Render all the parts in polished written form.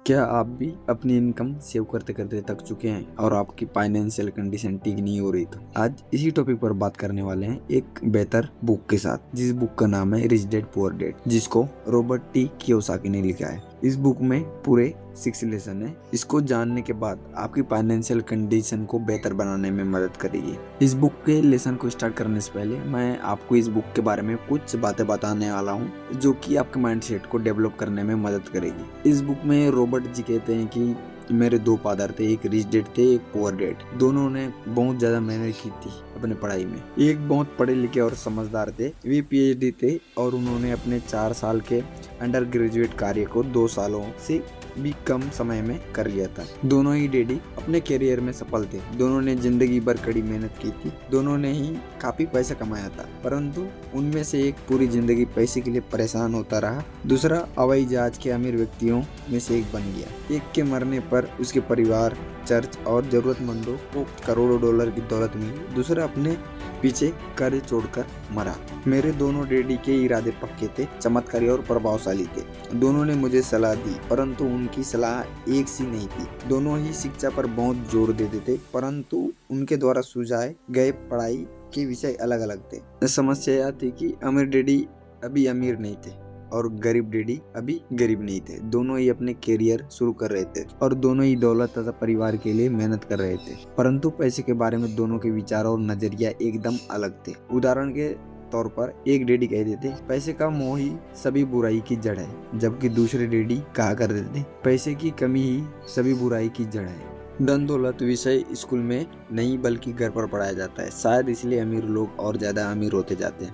क्या आप भी अपनी इनकम सेव करते करते थक चुके हैं और आपकी फाइनेंशियल कंडीशन ठीक नहीं हो रही? तो आज इसी टॉपिक पर बात करने वाले हैं एक बेहतर बुक के साथ, जिस बुक का नाम है रिच डैड पुअर डैड, जिसको रॉबर्ट टी कियोसाकी ने लिखा है। इस बुक में पूरे 6 लेसन है। इसको जानने के बाद आपकी फाइनेंशियल कंडीशन को बेहतर बनाने में मदद करेगी। इस बुक के लेसन को स्टार्ट करने से पहले मैं आपको इस बुक के बारे में कुछ बातें बताने वाला हूँ जो कि आपके माइंडसेट को डेवलप करने में मदद करेगी। इस बुक में रॉबर्ट जी कहते हैं कि मेरे 2 फादर थे, एक रिच डैड थे, एक पुअर डैड। दोनों ने बहुत ज्यादा मेहनत की थी अपने पढ़ाई में। एक बहुत पढ़े लिखे और समझदार थे, वे पीएचडी थे और उन्होंने अपने 4 साल के अंडर ग्रेजुएट कार्य को 2 सालों से भी कम समय में कर लिया था। दोनों ही डैडी अपने करियर में सफल थे। दोनों ने जिंदगी भर कड़ी मेहनत की थी। दोनों ने ही काफी पैसा कमाया था, परंतु उनमें से एक पूरी जिंदगी पैसे के लिए परेशान होता रहा। दूसरा हवाई जहाज के अमीर व्यक्तियों में से एक बन गया। एक के मरने पर उसके परिवार, चर्च और जरूरतमंदों को करोड़ों डॉलर की दौलत मिली। दूसरा अपने पीछे कर्ज छोड़कर मरा। मेरे दोनों डैडी के इरादे पक्के थे, चमत्कारी और प्रभावशाली थे। दोनों ने मुझे सलाह दी, परंतु उनकी सलाह एक सी नहीं थी। दोनों ही शिक्षा पर बहुत जोर देते थे, परंतु उनके द्वारा सुझाए गए पढ़ाई के विषय अलग अलग थे। समस्या यह थी कि अमीर डैडी अभी अमीर नहीं थे और गरीब डैडी अभी गरीब नहीं थे। दोनों ही अपने करियर शुरू कर रहे थे और दोनों ही दौलत तथा परिवार के लिए मेहनत कर रहे थे, परंतु पैसे के बारे में दोनों के विचार और नजरिया एकदम अलग थे। उदाहरण के तौर पर एक डैडी कहते थे पैसे का मोह ही सभी बुराई की जड़ है, जबकि दूसरे डैडी कहा करते थे पैसे की कमी ही सभी बुराई की जड़ है। धन दौलत विषय स्कूल में नहीं बल्कि घर पर पढ़ाया जाता है। शायद इसलिए अमीर लोग और ज्यादा अमीर होते जाते हैं,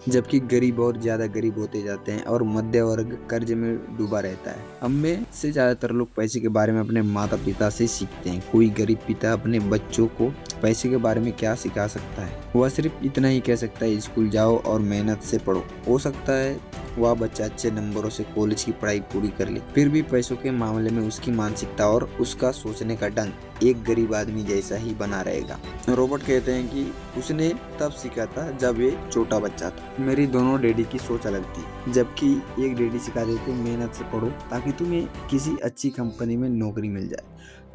जबकि गरीब और ज्यादा गरीब होते जाते हैं और मध्य वर्ग कर्ज में डूबा रहता है। हम में से ज्यादातर लोग पैसे के बारे में अपने माता पिता से सीखते हैं। कोई गरीब पिता अपने बच्चों को पैसे के बारे में क्या सिखा सकता है? वह सिर्फ इतना ही कह सकता है स्कूल जाओ और मेहनत से पढ़ो। हो सकता है वह बच्चा अच्छे नंबरों से कॉलेज की पढ़ाई पूरी कर ले, फिर भी पैसों के मामले में उसकी मानसिकता और उसका सोचने का ढंग एक गरीब आदमी जैसा ही बना रहेगा। रॉबर्ट कहते हैं कि उसने तब सीखा था जब वे छोटा बच्चा था। मेरी दोनों डैडी की सोच अलग थी। जबकि एक डैडी सिखाते थे मेहनत से पढ़ो ताकि तुम्हें किसी अच्छी कंपनी में नौकरी मिल जाए,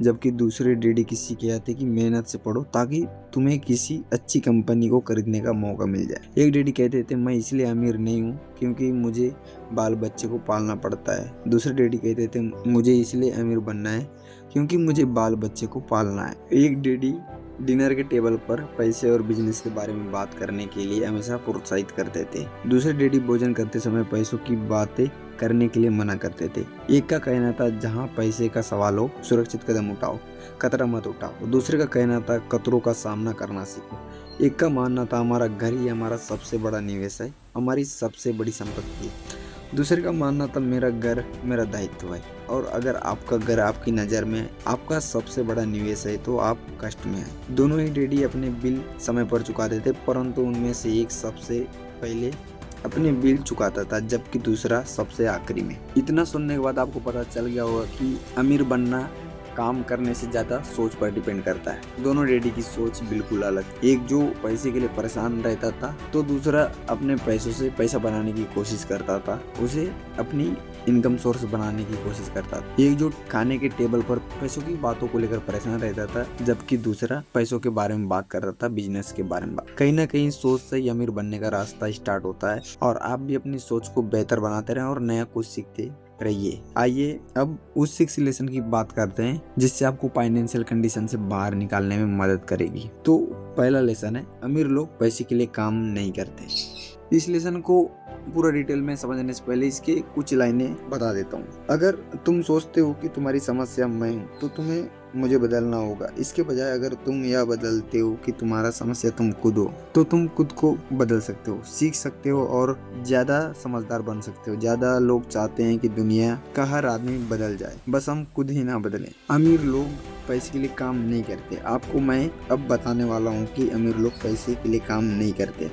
जबकि दूसरे डैडी की सीख यह थी कि मेहनत से पढ़ो ताकि तुम्हें किसी अच्छी कंपनी को खरीदने का मौका मिल जाए। एक डैडी कहते थे मैं इसलिए अमीर नहीं हूँ क्योंकि मुझे बाल बच्चे को पालना पड़ता है। दूसरे डैडी कहते थे मुझे इसलिए अमीर बनना है क्योंकि मुझे बाल बच्चे को पालना है। एक डैडी डिनर के टेबल पर पैसे और बिजनेस के बारे में बात करने के लिए हमेशा प्रोत्साहित करते थे। दूसरे डैडी भोजन करते समय पैसों की बातें करने के लिए मना करते थे। एक का कहना था जहां पैसे का सवाल हो सुरक्षित कदम उठाओ, खतरा मत उठाओ। दूसरे का कहना था खतरों का सामना करना सीखो। एक का मानना था हमारा घर ही हमारा सबसे बड़ा निवेश है, हमारी सबसे बड़ी संपत्ति है। दूसरे का मानना था मेरा घर मेरा दायित्व है, और अगर आपका घर आपकी नज़र में आपका सबसे बड़ा निवेश है तो आप कष्ट में हैं। दोनों ही डैडी अपने बिल समय पर चुकाते थे, परंतु उनमें से एक सबसे पहले अपने बिल चुकाता था जबकि दूसरा सबसे आखिरी में। इतना सुनने के बाद आपको पता चल गया होगा कि अमीर बनना काम करने से ज्यादा सोच पर डिपेंड करता है। दोनों डैडी की सोच बिल्कुल अलग। एक जो पैसे के लिए परेशान रहता था तो दूसरा अपने पैसों से पैसा बनाने की कोशिश करता था, उसे अपनी इनकम सोर्स बनाने की कोशिश करता था। एक जो खाने के टेबल पर पैसों की बातों को लेकर परेशान रहता था, जबकि दूसरा पैसों के बारे में बात कर रहा था, बिजनेस के बारे में बात। कहीं ना कहीं सोच से ही अमीर बनने का रास्ता स्टार्ट होता है, और आप भी अपनी सोच को बेहतर बनाते रहें और नया कुछ सीखते रहिए। आइए अब उस 6 लेसन की बात करते हैं जिससे आपको फाइनेंशियल कंडीशन से बाहर निकालने में मदद करेगी। तो पहला लेसन है अमीर लोग पैसे के लिए काम नहीं करते। इस लेसन को पूरा डिटेल में समझने से पहले इसके कुछ लाइनें बता देता हूँ। अगर तुम सोचते हो कि तुम्हारी समस्या मैं हूँ तो तुम्हें मुझे बदलना होगा। इसके बजाय अगर तुम यह बदलते हो कि तुम्हारा समस्या तुम खुद हो तो तुम खुद को बदल सकते हो, सीख सकते हो और ज्यादा समझदार बन सकते हो। ज्यादा लोग चाहते हैं कि दुनिया का हर आदमी बदल जाए, बस हम खुद ही ना बदलें। अमीर लोग पैसे के लिए काम नहीं करते। आपको मैं अब बताने वाला हूँ कि अमीर लोग पैसे के लिए काम नहीं करते।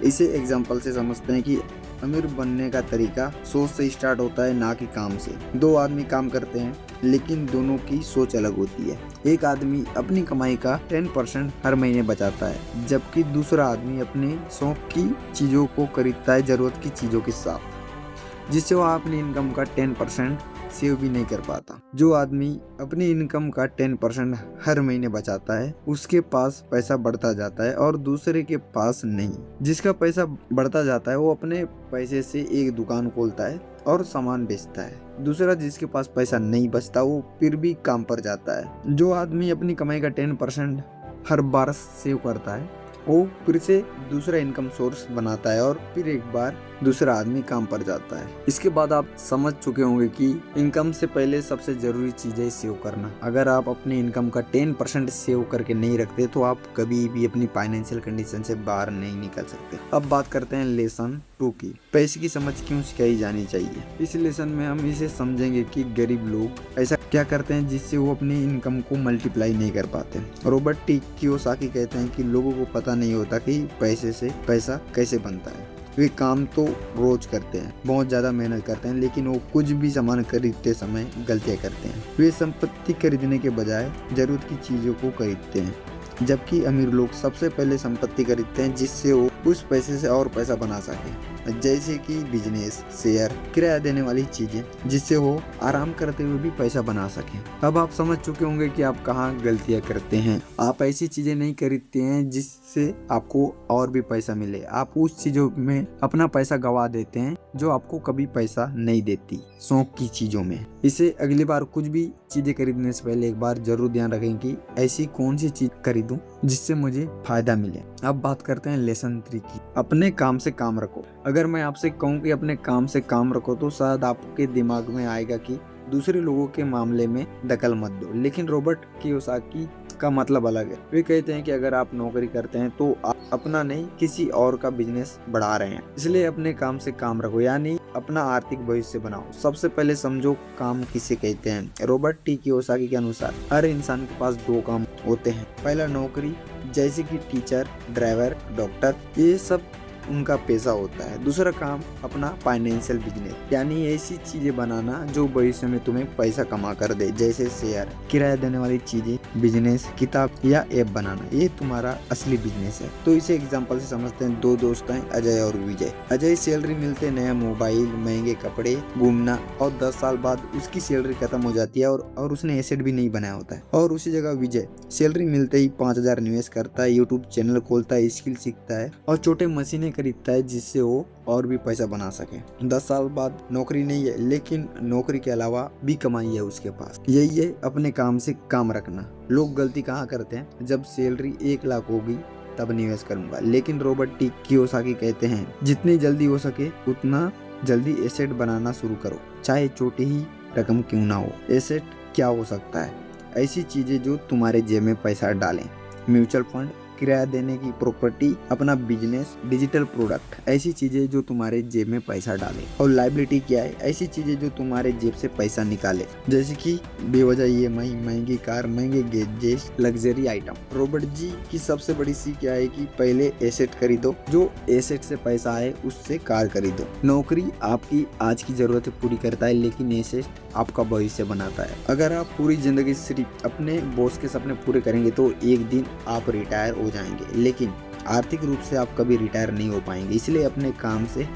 इसे एग्जाम्पल से समझते हैं कि अमीर बनने का तरीका सोच से स्टार्ट होता है, ना कि काम से। 2 आदमी काम करते हैं लेकिन दोनों की सोच अलग होती है। एक आदमी अपनी कमाई का 10% हर महीने बचाता है, जबकि दूसरा आदमी अपने शौक की चीजों को खरीदता है जरूरत की चीजों के साथ, जिससे वह अपनी इनकम का 10% सेव भी नहीं कर पाता। जो आदमी अपनी इनकम का 10% हर महीने बचाता है उसके पास पैसा बढ़ता जाता है और दूसरे के पास नहीं। जिसका पैसा बढ़ता जाता है वो अपने पैसे से एक दुकान खोलता है और सामान बेचता है। दूसरा जिसके पास पैसा नहीं बचता वो फिर भी काम पर जाता है। जो आदमी अपनी कमाई का 10% हर बार सेव करता है वो फिर से दूसरा इनकम सोर्स बनाता है और फिर एक बार दूसरा आदमी काम पर जाता है। इसके बाद आप समझ चुके होंगे कि इनकम से पहले सबसे जरूरी चीज है सेव करना। अगर आप अपनी इनकम का 10% सेव करके नहीं रखते तो आप कभी भी अपनी फाइनेंशियल कंडीशन से बाहर नहीं निकल सकते। अब बात करते हैं लेसन 2 की, पैसे की समझ क्यों सिखाई जानी चाहिए। इस लेसन में हम इसे समझेंगे कि गरीब लोग ऐसा क्या करते हैं जिससे वो अपनी इनकम को मल्टीप्लाई नहीं कर पाते। रॉबर्ट टी कियोसाकी कहते हैं कि लोगों को पता नहीं होता कि पैसे से पैसा कैसे बनता है। वे काम तो रोज करते हैं, बहुत ज्यादा मेहनत करते हैं, लेकिन वो कुछ भी सामान खरीदते समय गलतियां करते हैं। वे संपत्ति खरीदने के बजाय जरूरत की चीजों को खरीदते हैं, जबकि अमीर लोग सबसे पहले संपत्ति खरीदते हैं जिससे वो उस पैसे से और पैसा बना सके, जैसे कि बिजनेस, शेयर, किराया देने वाली चीजें, जिससे वो आराम करते हुए भी पैसा बना सके। अब आप समझ चुके होंगे कि आप कहाँ गलतियां करते हैं। आप ऐसी चीजें नहीं खरीदते हैं जिससे आपको और भी पैसा मिले। आप उस चीजों में अपना पैसा गवा देते हैं जो आपको कभी पैसा नहीं देती, शौक की चीजों में। इसे अगली बार कुछ भी चीजें खरीदने से पहले एक बार जरूर ध्यान रखें कि ऐसी कौन सी चीज खरीदूं जिससे मुझे फायदा मिले। अब बात करते हैं लेसन 3 की, अपने काम से काम रखो। अगर मैं आपसे कहूं कि अपने काम से काम रखो तो शायद आपके दिमाग में आएगा कि दूसरे लोगों के मामले में दखल मत दो, लेकिन रॉबर्ट कियोसाकी का मतलब अलग है। वे कहते हैं कि अगर आप नौकरी करते हैं तो आप अपना नहीं किसी और का बिजनेस बढ़ा रहे हैं, इसलिए अपने काम से काम रखो, यानी अपना आर्थिक भविष्य बनाओ। सबसे पहले समझो काम किसे कहते हैं। रॉबर्ट टी कियोसाकी के अनुसार हर इंसान के पास 2 काम होते हैं। पहला नौकरी, जैसे कि टीचर, ड्राइवर, डॉक्टर, ये सब उनका पैसा होता है। दूसरा काम अपना फाइनेंशियल बिजनेस, यानी ऐसी चीजें बनाना जो भविष्य में तुम्हें पैसा कमा कर दे, जैसे शेयर, किराया देने वाली चीजें, बिजनेस, किताब या ऐप बनाना, ये तुम्हारा असली बिजनेस है। तो इसे एग्जांपल से समझते हैं। 2 दोस्त हैं, अजय और विजय। अजय सैलरी मिलते नया मोबाइल, महंगे कपड़े, घूमना, और 10 साल बाद उसकी सैलरी खत्म हो जाती है और उसने एसेट भी नहीं बनाया होता है। और उसी जगह विजय सैलरी मिलते ही 5,000 निवेश करता है, यूट्यूब चैनल खोलता है, स्किल सीखता है और छोटे मशीनें खरीदता है जिससे वो और भी पैसा बना सके। 10 साल बाद नौकरी नहीं है, लेकिन नौकरी के अलावा भी कमाई है उसके पास। यही है अपने काम से काम रखना। लोग गलती कहाँ करते हैं, जब सैलरी 1 लाख होगी तब निवेश करूंगा, लेकिन रॉबर्ट टी कियोसाकी कहते हैं जितनी जल्दी हो सके उतना जल्दी एसेट बनाना शुरू करो, चाहे छोटी ही रकम क्यों ना हो। एसेट क्या हो सकता है? ऐसी चीजें जो तुम्हारे जेब में पैसा डालें, म्यूचुअल फंड, किराया देने की प्रॉपर्टी, अपना बिजनेस, डिजिटल प्रोडक्ट, ऐसी चीजें जो तुम्हारे जेब में पैसा डाले। और लायबिलिटी क्या है? ऐसी चीजें जो तुम्हारे जेब से पैसा निकाले, जैसे कि बेवजह EMI, महंगी कार, महंगे गैजेट, लग्जरी आइटम। रॉबर्ट जी की सबसे बड़ी सीख क्या है कि पहले एसेट खरीदो, जो एसेट से पैसा आए उससे कार खरीदो। नौकरी आपकी आज की जरूरतें पूरी करता है, लेकिन एसेट आपका भविष्य बनाता है। अगर आप पूरी जिंदगी सिर्फ अपने बॉस के सपने पूरे करेंगे तो एक दिन आप रिटायर हो जाएंगे, लेकिन आर्थिक रूप से आप कभी रिटायर नहीं हो पाएंगे। इसलिए अपने काम से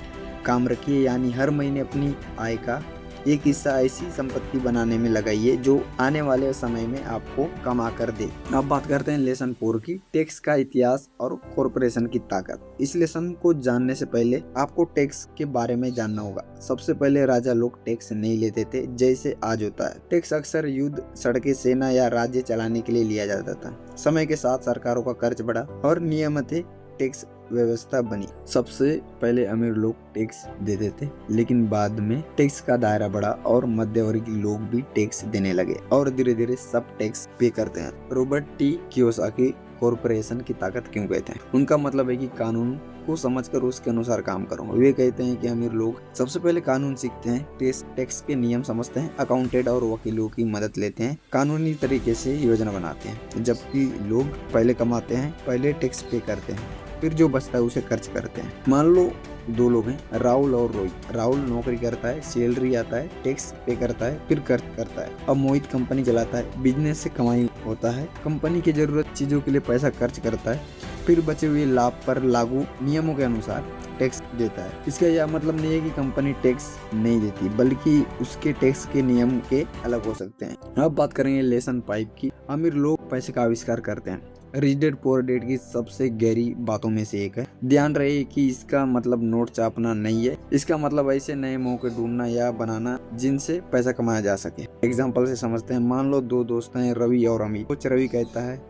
काम रखिए, यानी हर महीने अपनी आय का एक हिस्सा ऐसी संपत्ति बनाने में लगाइए जो आने वाले समय में आपको कमा कर दे। अब बात करते हैं लेसन 4 की, टैक्स का इतिहास और कॉर्पोरेशन की ताकत। इस लेसन को जानने से पहले आपको टैक्स के बारे में जानना होगा। सबसे पहले राजा लोग टैक्स नहीं लेते थे जैसे आज होता है। टैक्स अक्सर युद्ध, सड़कें, सेना या राज्य चलाने के लिए लिया जाता था। समय के साथ सरकारों का खर्च बढ़ा और नियमित टैक्स व्यवस्था बनी। सबसे पहले अमीर लोग टैक्स देते थे, लेकिन बाद में टैक्स का दायरा बढ़ा और मध्यवर्गीय लोग भी टैक्स देने लगे और धीरे धीरे सब टैक्स पे करते हैं। रॉबर्ट टी कियोसाकी कॉर्पोरेशन की ताकत क्यों कहते हैं? उनका मतलब है कि कानून को समझकर उसके अनुसार काम करो। वे कहते हैं कि अमीर लोग सबसे पहले कानून सीखते हैं, टैक्स के नियम समझते हैं, अकाउंटेंट और वकीलों की मदद लेते हैं, कानूनी तरीके से योजना बनाते हैं, जबकि लोग पहले कमाते हैं, पहले टैक्स पे करते हैं, फिर जो बचता है उसे खर्च करते हैं। मान लो 2 लोग हैं, राहुल और रोहित। राहुल नौकरी करता है, सैलरी आता है, टैक्स पे करता है, फिर खर्च करता है। अब मोहित कंपनी चलाता है, बिजनेस से कमाई होता है, कंपनी की जरूरत चीजों के लिए पैसा खर्च करता है, फिर बचे हुए लाभ पर लागू नियमों के अनुसार टैक्स देता है। इसका यह मतलब नहीं है कि कंपनी टैक्स नहीं देती, बल्कि उसके टैक्स के नियम के अलग हो सकते हैं। अब बात करेंगे लेसन 5 की। अमीर लोग पैसे का आविष्कार करते हैं। रिच डैड पुअर डैड की सबसे गहरी बातों में से एक है। ध्यान रहे कि इसका मतलब नोट चापना नहीं है, इसका मतलब ऐसे नए मौके ढूंढना या बनाना जिनसे पैसा कमाया जा सके। एग्जाम्पल से समझते हैं। मान लो दो दोस्त हैं, रवि और अमित। कुछ रवि कहता है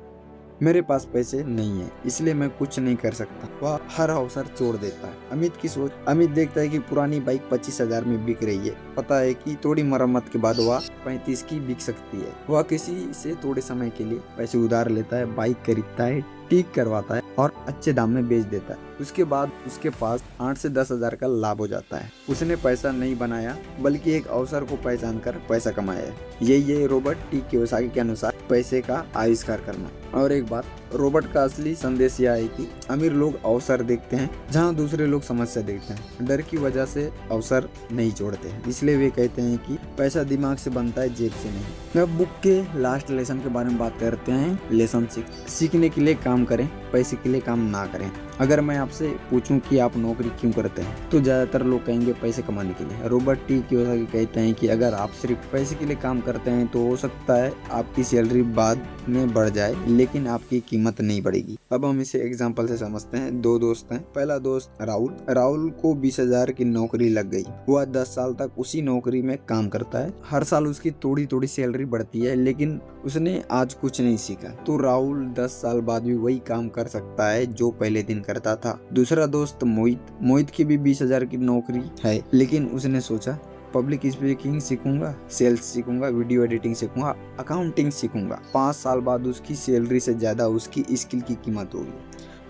मेरे पास पैसे नहीं है, इसलिए मैं कुछ नहीं कर सकता। वह हर अवसर छोड़ देता है। अमित की सोच। अमित देखता है कि पुरानी बाइक 25,000 में बिक रही है। पता है कि थोड़ी मरम्मत के बाद वह 35 की बिक सकती है। वह किसी से थोड़े समय के लिए पैसे उधार लेता है, बाइक खरीदता है, ठीक करवाता है और अच्छे दाम में बेच देता है। उसके बाद उसके पास 8 से 10,000 का लाभ हो जाता है। उसने पैसा नहीं बनाया, बल्कि एक अवसर को पहचान कर पैसा कमाया है। यही रॉबर्ट टी कियोसाकी के अनुसार पैसे का आविष्कार करना। और एक बात, रॉबर्ट का असली संदेश यह है कि अमीर लोग अवसर देखते हैं जहां दूसरे लोग समस्या देखते हैं। डर की वजह से अवसर नहीं छोड़ते, इसलिए वे कहते हैं कि पैसा दिमाग से बनता है, जेब से नहीं। अब बुक के लास्ट लेसन के बारे में बात करते हैं। लेसन 6। सीखने के लिए काम करें, पैसे के लिए काम ना करें। अगर मैं आपसे पूछूं कि आप नौकरी क्यों करते हैं, तो ज्यादातर लोग कहेंगे पैसे कमाने के लिए। रॉबर्ट टी कियोसाकी कहते हैं कि अगर आप सिर्फ पैसे के लिए काम करते हैं तो हो सकता है आपकी सैलरी बाद में बढ़ जाए, लेकिन आपकी कीमत नहीं बढ़ेगी। अब हम इसे एग्जांपल से समझते हैं। दो दोस्त हैं। पहला दोस्त राहुल को 20,000 की नौकरी लग गई। वह 10 साल तक उसी नौकरी में काम करता है। हर साल उसकी थोड़ी थोड़ी सैलरी बढ़ती है, लेकिन उसने आज कुछ नहीं सीखा। तो राहुल 10 साल बाद भी वही काम कर सकता है जो पहले दिन करता था। दूसरा दोस्त मोहित की भी 20,000 की नौकरी है, लेकिन उसने सोचा पब्लिक स्पीकिंग सीखूंगा, सेल्स सीखूंगा, वीडियो एडिटिंग सीखूंगा, अकाउंटिंग सीखूंगा। 5 साल बाद उसकी सैलरी से ज्यादा उसकी स्किल की कीमत होगी।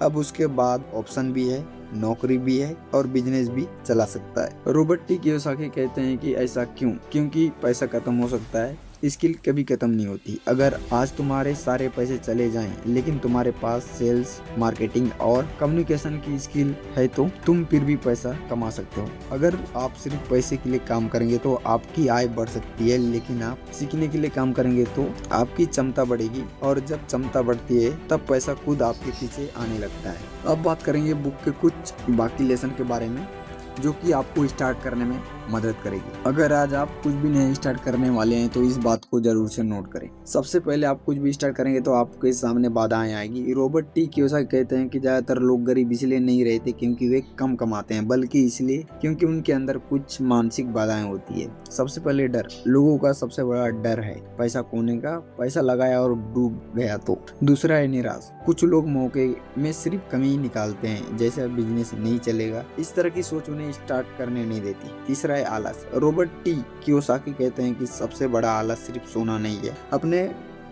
अब उसके बाद ऑप्शन भी है, नौकरी भी है और बिजनेस भी चला सकता है। रॉबर्ट टी कियोसाकी कहते हैं कि ऐसा क्यों? क्योंकि पैसा खत्म हो सकता है, स्किल कभी खत्म नहीं होती। अगर आज तुम्हारे सारे पैसे चले जाएं, लेकिन तुम्हारे पास सेल्स, मार्केटिंग और कम्युनिकेशन की स्किल है तो तुम फिर भी पैसा कमा सकते हो। अगर आप सिर्फ पैसे के लिए काम करेंगे तो आपकी आय बढ़ सकती है, लेकिन आप सीखने के लिए काम करेंगे तो आपकी क्षमता बढ़ेगी, और जब क्षमता बढ़ती है तब पैसा खुद आपके पीछे आने लगता है। अब बात करेंगे बुक के कुछ बाकी लेसन के बारे में, जो कि आपको स्टार्ट करने में मदद करेगी। अगर आज आप कुछ भी नहीं स्टार्ट करने वाले हैं तो इस बात को जरूर से नोट करें। सबसे पहले आप कुछ भी स्टार्ट करेंगे तो आपके सामने बाधाएं आएगी। रॉबर्ट टी कियोसाकी कहते हैं कि ज्यादातर लोग गरीब इसलिए नहीं रहते क्योंकि वे कम कमाते हैं, बल्कि इसलिए क्योंकि उनके अंदर कुछ मानसिक बाधाएं होती है। सबसे पहले डर। लोगों का सबसे बड़ा डर है पैसा खोने का। पैसा लगाया और डूब गया तो। दूसरा है निराश। कुछ लोग मौके में सिर्फ कमी निकालते हैं, जैसे बिजनेस नहीं चलेगा। इस तरह की सोच उन्हें स्टार्ट करने नहीं देती। तीसरा है आलस। रॉबर्ट टी कियोसाकी कहते हैं कि सबसे बड़ा आलस सिर्फ सोना नहीं है, अपने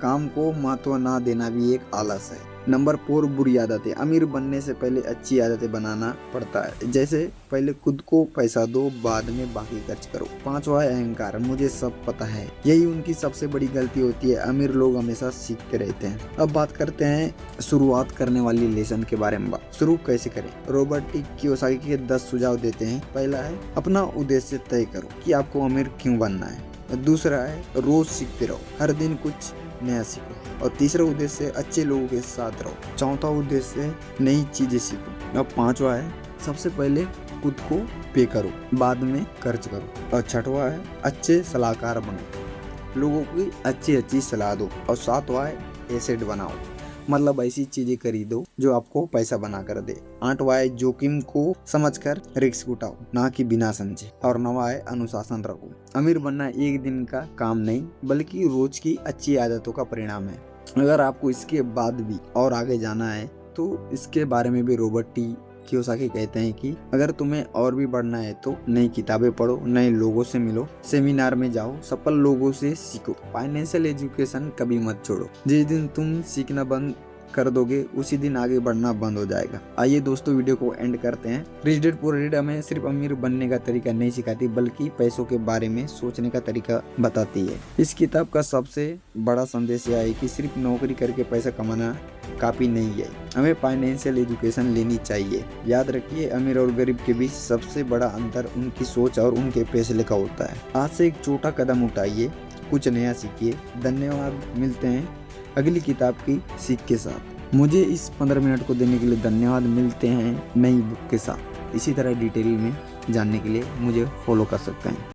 काम को महत्व ना देना भी एक आलस है। नंबर 4, बुरी आदतें। अमीर बनने से पहले अच्छी आदतें बनाना पड़ता है, जैसे पहले खुद को पैसा दो, बाद में बाकी खर्च करो। 5वां है अहंकार। मुझे सब पता है। यही उनकी सबसे बड़ी गलती होती है। अमीर लोग हमेशा सीखते रहते हैं। अब बात करते हैं शुरुआत करने वाली लेसन के बारे में। शुरू कैसे करें? रॉबर्ट टी कियोसाकी के 10 सुझाव देते हैं। पहला है अपना उद्देश्य तय करो कि आपको अमीर क्यों बनना है। दूसरा है रोज सीखते रहो, हर दिन कुछ नया सीखो। और तीसरा उद्देश्य है अच्छे लोगों के साथ रहो। चौथा उद्देश्य है नई चीजें सीखो। अब 5वां है सबसे पहले खुद को पे करो, बाद में खर्च करो। और 6वां है अच्छे सलाहकार बनो, लोगों की अच्छी सलाह दो। और 7वां है एसेट बनाओ, मतलब ऐसी चीजें खरीदो जो आपको पैसा बना कर दे। 8वां है जोखिम को समझकर रिस्क उठाओ, ना कि बिना समझे। और 9वां है अनुशासन रखो। अमीर बनना एक दिन का काम नहीं, बल्कि रोज की अच्छी आदतों का परिणाम है। अगर आपको इसके बाद भी और आगे जाना है तो इसके बारे में भी रॉबर्ट टी कियोसाकी कहते हैं कि अगर तुम्हें और भी बढ़ना है तो नई किताबें पढ़ो, नए लोगों से मिलो, सेमिनार में जाओ, सफल लोगों से सीखो। फाइनेंशियल एजुकेशन कभी मत छोड़ो। जिस दिन तुम सीखना बंद कर दोगे उसी दिन आगे बढ़ना बंद हो जाएगा। आइए दोस्तों वीडियो को एंड करते हैं। रिच डैड पुअर डैड हमें सिर्फ अमीर बनने का तरीका नहीं सिखाती, बल्कि पैसों के बारे में सोचने का तरीका बताती है। इस किताब का सबसे बड़ा संदेश यह है कि सिर्फ नौकरी करके पैसा कमाना काफी नहीं है, हमें फाइनेंशियल एजुकेशन लेनी चाहिए। याद रखिए, अमीर और गरीब के बीच सबसे बड़ा अंतर उनकी सोच और उनके फैसले का होता है। आज से एक छोटा कदम उठाइए, कुछ नया सीखिए। धन्यवाद। मिलते हैं अगली किताब की सीख के साथ। मुझे इस 15 मिनट को देने के लिए धन्यवाद। मिलते हैं नई बुक के साथ। इसी तरह डिटेल में जानने के लिए मुझे फॉलो कर सकते हैं।